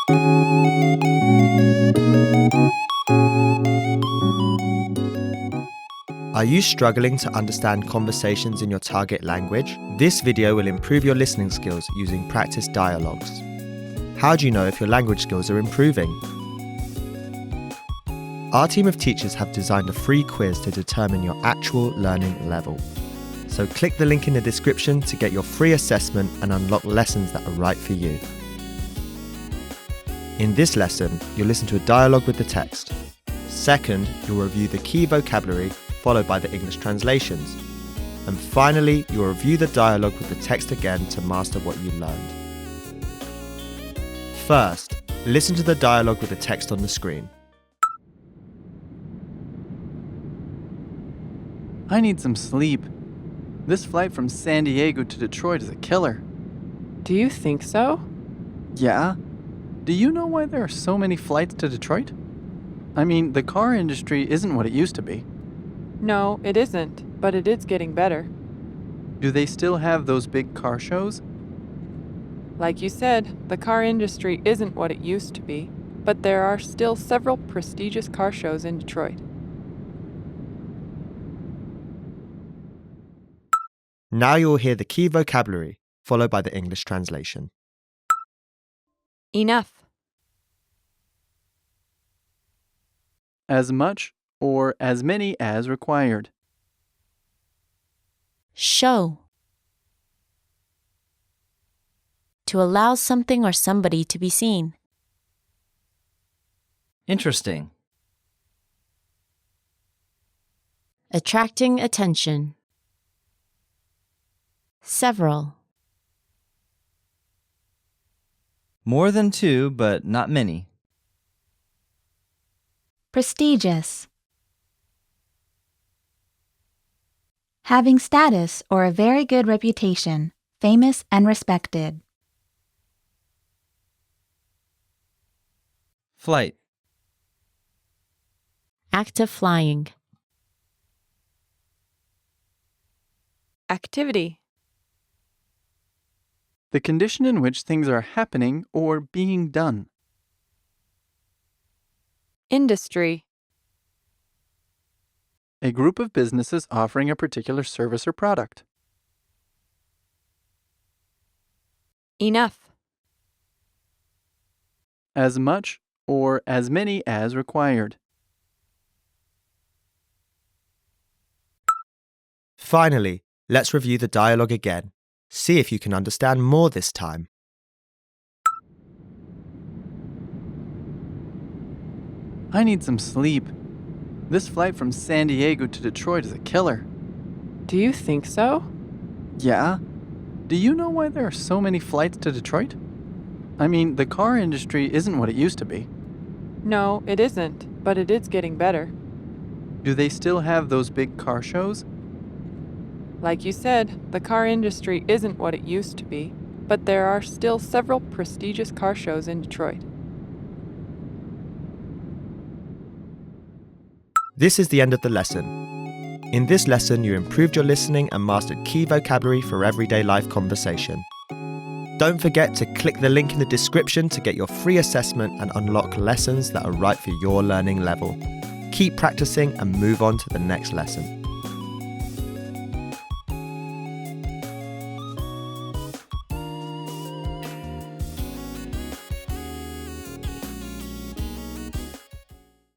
Are you struggling to understand conversations in your target language? This video will improve your listening skills using practice dialogues. How do you know if your language skills are improving? Our team of teachers have designed a free quiz to determine your actual learning level. So click the link in the description to get your free assessment and unlock lessons that are right for you. In this lesson, you'll listen to a dialogue with the text. Second, you'll review the key vocabulary, followed by the English translations. And finally, you'll review the dialogue with the text again to master what you learned. First, listen to the dialogue with the text on the screen. I need some sleep. This flight from San Diego to Detroit is a killer. Do you think so? Yeah? Do you know why there are so many flights to Detroit? I mean, the car industry isn't what it used to be. No, it isn't, but it is getting better. Do they still have those big car shows? Like you said, the car industry isn't what it used to be, but there are still several prestigious car shows in Detroit. Now you'll hear the key vocabulary, followed by the English translation. Enough. As much or as many as required. Show. To allow something or somebody to be seen. Interesting. Attracting attention. Several. More than two, but not many. Prestigious. Having status or a very good reputation, famous and respected. Flight. Act of flying. Activity. The condition in which things are happening or being done. Industry. A group of businesses offering a particular service or product. Enough. As much or as many as required. Finally, let's review the dialogue again. See if you can understand more this time. I need some sleep. This flight from San Diego to Detroit is a killer. Do you think so? Yeah? Do you know why there are so many flights to Detroit? I mean, the car industry isn't what it used to be. No, it isn't, but it is getting better. Do they still have those big car shows? Like you said, the car industry isn't what it used to be, but there are still several prestigious car shows in Detroit. This is the end of the lesson. In this lesson, you improved your listening and mastered key vocabulary for everyday life conversation. Don't forget to click the link in the description to get your free assessment and unlock lessons that are right for your learning level. Keep practicing and move on to the next lesson.